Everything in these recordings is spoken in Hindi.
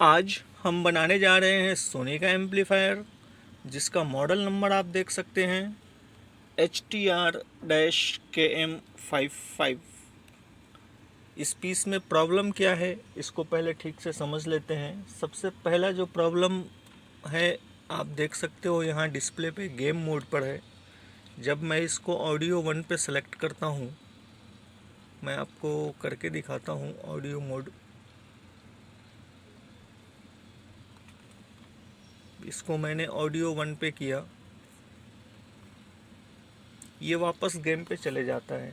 आज हम बनाने जा रहे हैं सोनी का एम्पलीफायर, जिसका मॉडल नंबर आप देख सकते हैं HTR-KM55। इस पीस में प्रॉब्लम क्या है, इसको पहले ठीक से समझ लेते हैं। सबसे पहला जो प्रॉब्लम है, आप देख सकते हो यहाँ डिस्प्ले पे गेम मोड पर है। जब मैं इसको ऑडियो 1 पे सेलेक्ट करता हूँ, मैं आपको करके दिखाता हूँ ऑडियो मोड। इसको मैंने ऑडियो 1 पे किया, ये वापस गेम पे चले जाता है।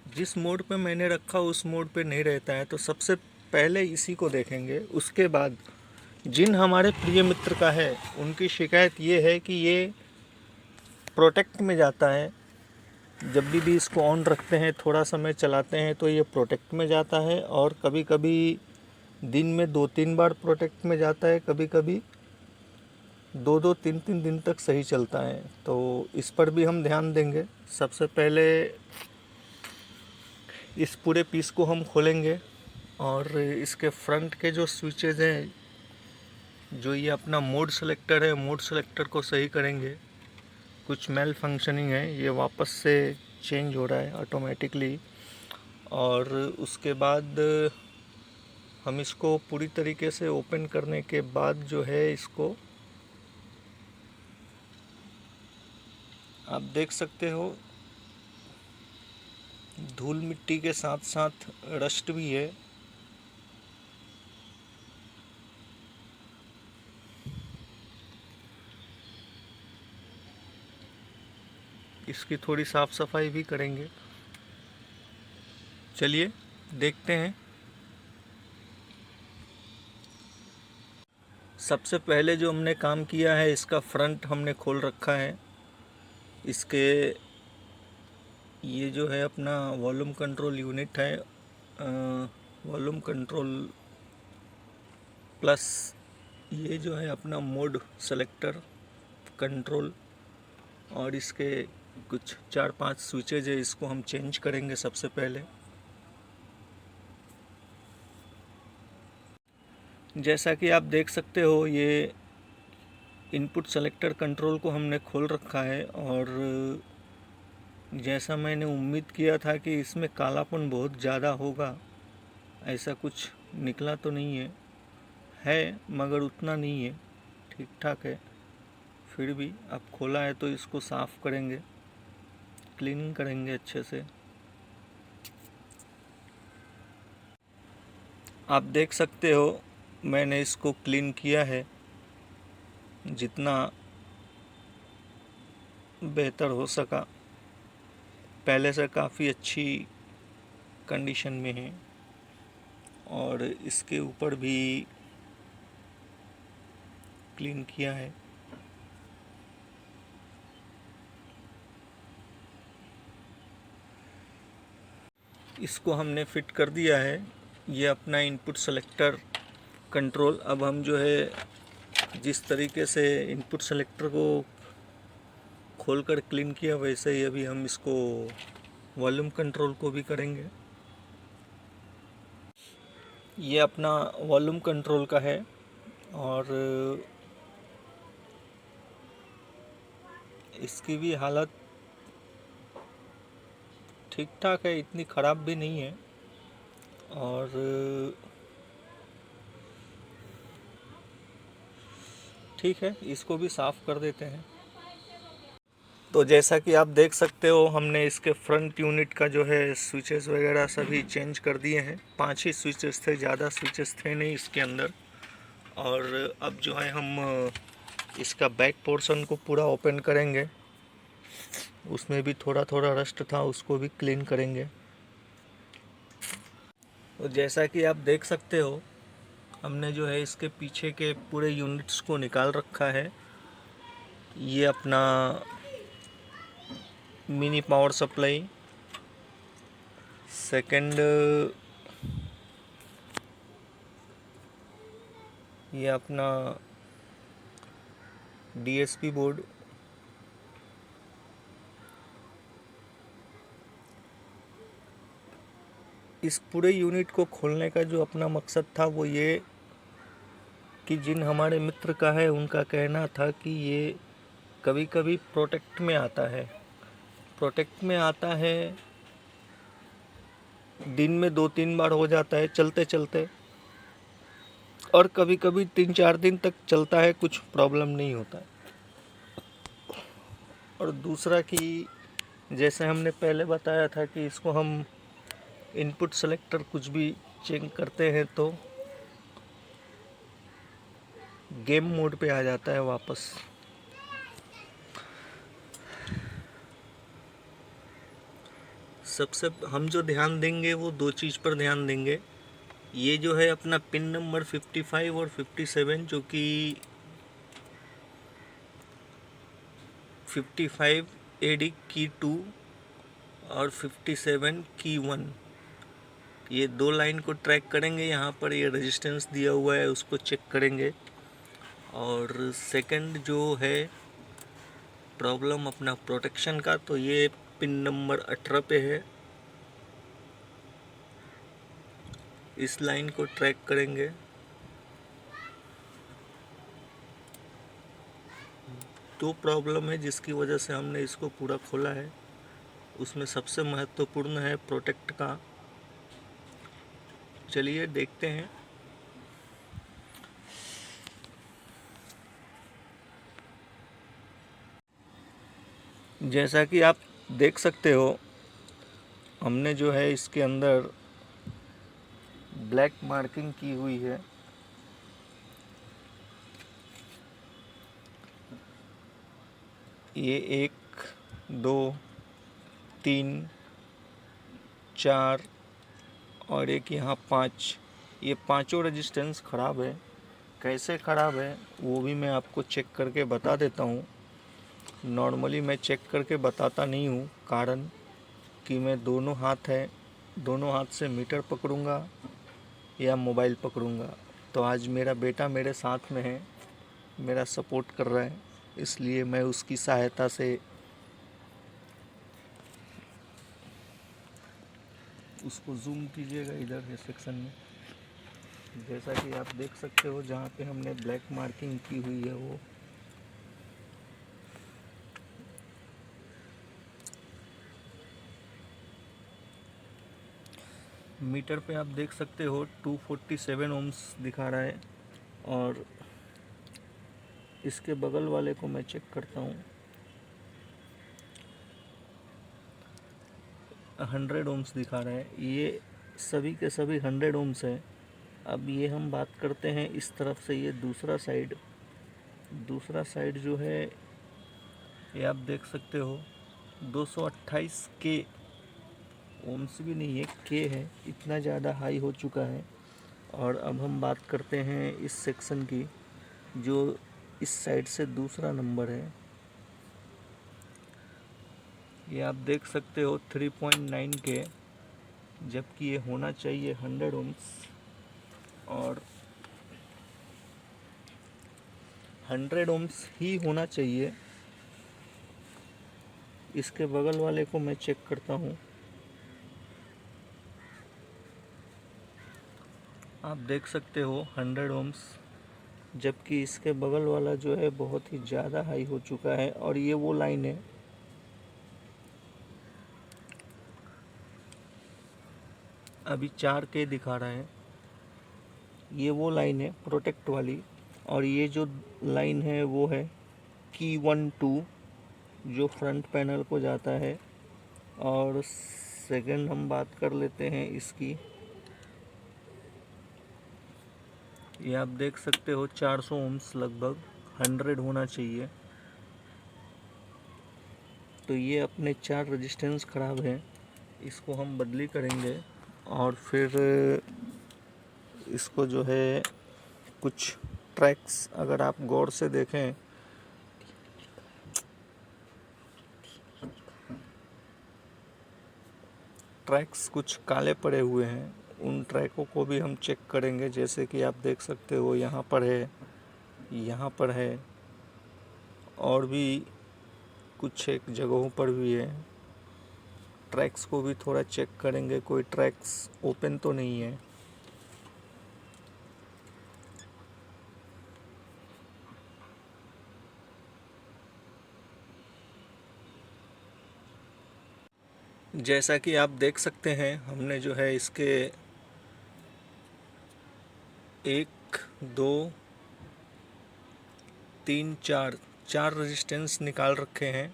जिस मोड पे मैंने रखा उस मोड पे नहीं रहता है। तो सबसे पहले इसी को देखेंगे, उसके बाद जिन हमारे प्रिय मित्र का है उनकी शिकायत ये है कि ये प्रोटेक्ट में जाता है। जब भी इसको ऑन रखते हैं, थोड़ा समय चलाते हैं तो ये प्रोटेक्ट में जाता है, और कभी कभी दिन में 2-3 बार प्रोटेक्ट में जाता है, कभी कभी 2-2, 3-3 दिन तक सही चलता है। तो इस पर भी हम ध्यान देंगे। सबसे पहले इस पूरे पीस को हम खोलेंगे और इसके फ्रंट के जो स्विचेज हैं, जो ये अपना मोड सेलेक्टर है, मोड सेलेक्टर को सही करेंगे। कुछ मेल फंक्शनिंग है, ये वापस से चेंज हो रहा है ऑटोमेटिकली। और उसके बाद हम इसको पूरी तरीके से ओपन करने के बाद जो है, इसको आप देख सकते हो धूल मिट्टी के साथ साथ रस्ट भी है। इसकी थोड़ी साफ सफाई भी करेंगे। चलिए देखते हैं। सबसे पहले जो हमने काम किया है, इसका फ्रंट हमने खोल रखा है। इसके ये जो है अपना वॉल्यूम कंट्रोल यूनिट है, वॉल्यूम कंट्रोल प्लस ये जो है अपना मोड सेलेक्टर कंट्रोल, और इसके कुछ 4-5 स्विचेज है, इसको हम चेंज करेंगे सबसे पहले। जैसा कि आप देख सकते हो, ये इनपुट सेलेक्टर कंट्रोल को हमने खोल रखा है, और जैसा मैंने उम्मीद किया था कि इसमें कालापन बहुत ज़्यादा होगा, ऐसा कुछ निकला तो नहीं है मगर उतना नहीं है, ठीक ठाक है। फिर भी अब खोला है तो इसको साफ़ करेंगे, क्लीनिंग करेंगे अच्छे से। आप देख सकते हो मैंने इसको क्लीन किया है जितना बेहतर हो सका। पहले से काफ़ी अच्छी कंडीशन में है, और इसके ऊपर भी क्लीन किया है। इसको हमने फिट कर दिया है, ये अपना इनपुट सेलेक्टर कंट्रोल। अब हम जो है जिस तरीके से इनपुट सेलेक्टर को खोलकर क्लीन किया, वैसे ही अभी हम इसको वॉल्यूम कंट्रोल को भी करेंगे। ये अपना वॉल्यूम कंट्रोल का है, और इसकी भी हालत ठीक ठाक है, इतनी ख़राब भी नहीं है। और ठीक है, इसको भी साफ़ कर देते हैं। तो जैसा कि आप देख सकते हो, हमने इसके फ्रंट यूनिट का जो है स्विचेस वगैरह सभी चेंज कर दिए हैं। 5 ही स्विचेस थे, ज़्यादा स्विचेस थे नहीं इसके अंदर। और अब जो है हम इसका बैक पोर्शन को पूरा ओपन करेंगे। उसमें भी थोड़ा थोड़ा रस्ट था, उसको भी क्लीन करेंगे। तो जैसा कि आप देख सकते हो, हमने जो है इसके पीछे के पूरे यूनिट्स को निकाल रखा है। ये अपना मिनी पावर सप्लाई, सेकंड ये अपना डीएसपी बोर्ड, इस पूरे यूनिट को खोलने का जो अपना मकसद था वो ये कि जिन हमारे मित्र का है उनका कहना था कि ये कभी कभी प्रोटेक्ट में आता है। प्रोटेक्ट में आता है, दिन में 2-3 बार हो जाता है चलते चलते, और कभी कभी 3-4 दिन तक चलता है, कुछ प्रॉब्लम नहीं होता है। और दूसरा कि जैसे हमने पहले बताया था कि इसको हम इनपुट सेलेक्टर कुछ भी चेंज करते हैं तो गेम मोड पे आ जाता है वापस। सबसे हम जो ध्यान देंगे वो 2 चीज़ पर ध्यान देंगे। ये जो है अपना पिन नंबर 55 और 57, जो कि 55 AD की 2 और 57 की 1, ये 2 लाइन को ट्रैक करेंगे। यहाँ पर ये रेजिस्टेंस दिया हुआ है, उसको चेक करेंगे। और सेकंड जो है प्रॉब्लम अपना प्रोटेक्शन का, तो ये पिन नंबर 18 पे है, इस लाइन को ट्रैक करेंगे। दो प्रॉब्लम है जिसकी वजह से हमने इसको पूरा खोला है, उसमें सबसे महत्वपूर्ण है प्रोटेक्ट का। चलिए देखते हैं। जैसा कि आप देख सकते हो, हमने जो है इसके अंदर ब्लैक मार्किंग की हुई है। ये 1, 2, 3, 4 और एक यहाँ 5, ये पांचों रेजिस्टेंस ख़राब है। कैसे ख़राब है वो भी मैं आपको चेक करके बता देता हूँ। नॉर्मली मैं चेक करके बताता नहीं हूँ, कारण कि मैं दोनों हाथ से मीटर पकड़ूँगा या मोबाइल पकड़ूँगा। तो आज मेरा बेटा मेरे साथ में है, मेरा सपोर्ट कर रहा है, इसलिए मैं उसकी सहायता से उसको जूम कीजिएगा इधर के सेक्शन में। जैसा कि आप देख सकते हो, जहाँ पे हमने ब्लैक मार्किंग की हुई है वो मीटर पे आप देख सकते हो 247 ओम्स दिखा रहा है। और इसके बगल वाले को मैं चेक करता हूँ, 100 ओम्स दिखा रहा है। ये सभी के सभी 100 ओम्स है। अब ये हम बात करते हैं इस तरफ से, ये दूसरा साइड जो है, ये आप देख सकते हो 228 के ओम्स भी नहीं है, के है, इतना ज़्यादा हाई हो चुका है। और अब हम बात करते हैं इस सेक्शन की, जो इस साइड से दूसरा नंबर है। ये आप देख सकते हो 3.9 के, जबकि ये होना चाहिए 100 ओम्स। और 100 ओम्स ही होना चाहिए। इसके बगल वाले को मैं चेक करता हूँ, आप देख सकते हो 100 ओम्स, जबकि इसके बगल वाला जो है बहुत ही ज़्यादा हाई हो चुका है। और ये वो लाइन है, अभी 4 के दिखा रहा है, ये वो लाइन है प्रोटेक्ट वाली। और ये जो लाइन है वो है की 1-2, जो फ्रंट पैनल को जाता है। और सेकंड हम बात कर लेते हैं इसकी, ये आप देख सकते हो 400 ओम्स लगभग, 100 होना चाहिए। तो ये अपने 4 रेजिस्टेंस ख़राब हैं, इसको हम बदली करेंगे। और फिर इसको जो है कुछ ट्रैक्स अगर आप गौर से देखें, ट्रैक्स कुछ काले पड़े हुए हैं, उन ट्रैकों को भी हम चेक करेंगे। जैसे कि आप देख सकते हो यहाँ पर है, यहाँ पर है, और भी कुछ एक जगहों पर भी है। ट्रैक्स को भी थोड़ा चेक करेंगे, कोई ट्रैक्स ओपन तो नहीं है। जैसा कि आप देख सकते हैं, हमने जो है इसके 1 2 3 4 रेजिस्टेंस निकाल रखे हैं।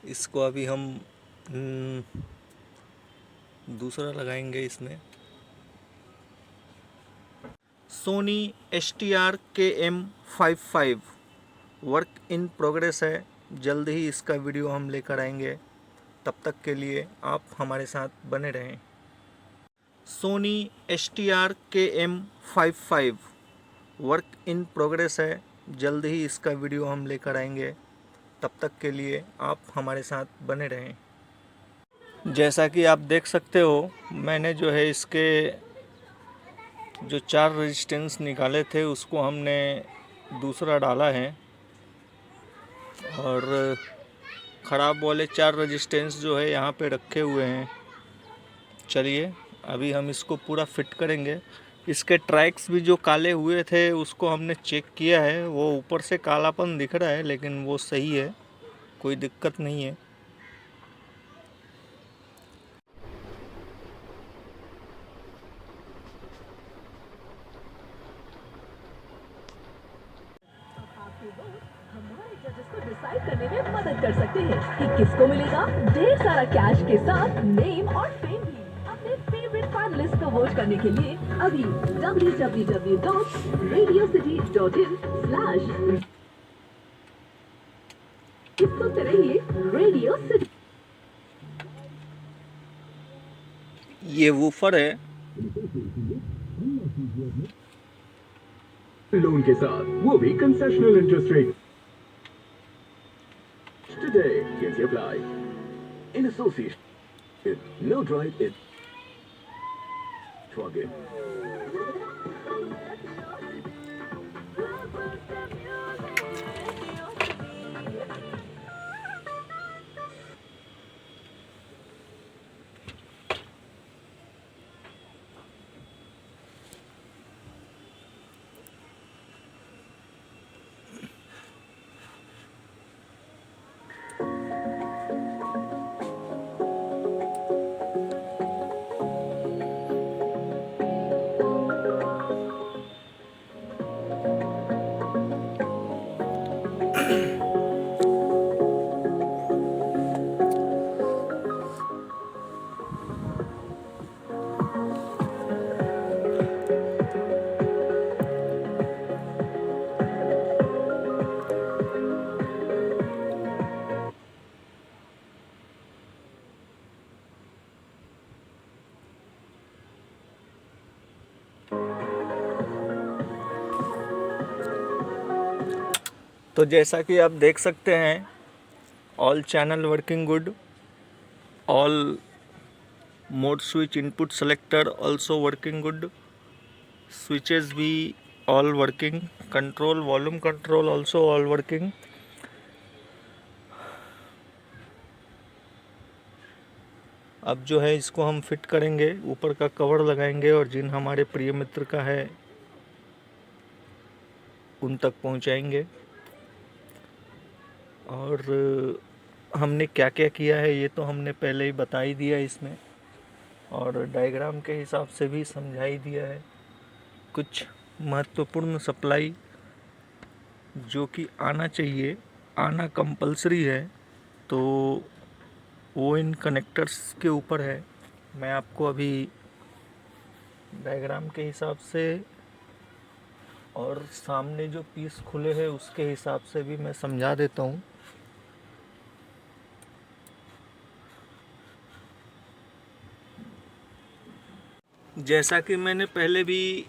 इसको अभी हम दूसरा लगाएंगे इसमें। Soni STR-KM55 work in progress है। जल्द ही इसका वीडियो हम लेकर आएंगे। तब तक के लिए आप हमारे साथ बने रहें। Soni STR-KM55 work in progress है। जल्द ही इसका वीडियो हम लेकर आएंगे। तब तक के लिए आप हमारे साथ बने रहें। जैसा कि आप देख सकते हो, मैंने जो है इसके जो 4 रेजिस्टेंस निकाले थे उसको हमने दूसरा डाला है, और ख़राब वाले 4 रेजिस्टेंस जो है यहाँ पे रखे हुए हैं। चलिए अभी हम इसको पूरा फिट करेंगे। इसके ट्रैक्स भी जो काले हुए थे उसको हमने चेक किया है। वो ऊपर से कालापन दिख रहा है लेकिन वो सही है, कोई दिक्कत नहीं है। हमारे जजेस को डिसाइड करने में मदद कर सकते हैं कि किसको मिलेगा ढेर सारा कैश के साथ नेम और फेम भी। अपने फेवरेट फाइनलिस्ट को वोट करने के लिए अभी www.radiocity.in/ सुनते रहिए रेडियो सिटी। ये वूफर है। लोन के साथ, वो भी concessional interest rate. Today, get apply in association with No Drive It Target. तो जैसा कि आप देख सकते हैं, all channel working good, all mode switch input selector also working good, switches भी all working, control volume control also all working. अब जो है इसको हम फिट करेंगे, ऊपर का कवर लगाएंगे और जिन हमारे प्रिय मित्र का है उन तक पहुंचाएंगे। और हमने क्या क्या किया है ये तो हमने पहले ही बता ही दिया इसमें, और डायग्राम के हिसाब से भी समझा ही दिया है। कुछ महत्वपूर्ण सप्लाई जो कि आना चाहिए, आना कंपलसरी है, तो वो इन कनेक्टर्स के ऊपर है। मैं आपको अभी डायग्राम के हिसाब से और सामने जो पीस खुले हैं उसके हिसाब से भी मैं समझा देता हूँ। जैसा कि मैंने पहले भी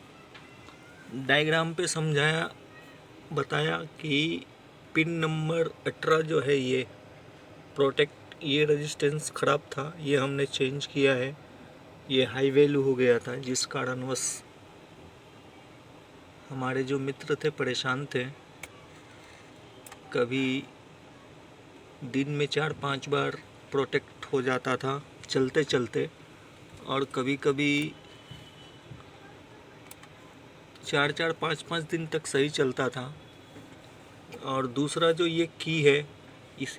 डायग्राम पे समझाया, बताया कि पिन नंबर 18 जो है ये प्रोटेक्ट, ये रेजिस्टेंस ख़राब था, ये हमने चेंज किया है। ये हाई वैल्यू हो गया था जिस कारणवश हमारे जो मित्र थे परेशान थे। कभी दिन में 4-5 बार प्रोटेक्ट हो जाता था चलते चलते, और कभी कभी 4-4 5-5 दिन तक सही चलता था। और दूसरा जो ये की है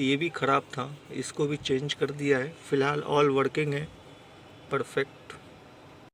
ये भी ख़राब था, इसको भी चेंज कर दिया है। फ़िलहाल ऑल वर्किंग है, परफेक्ट।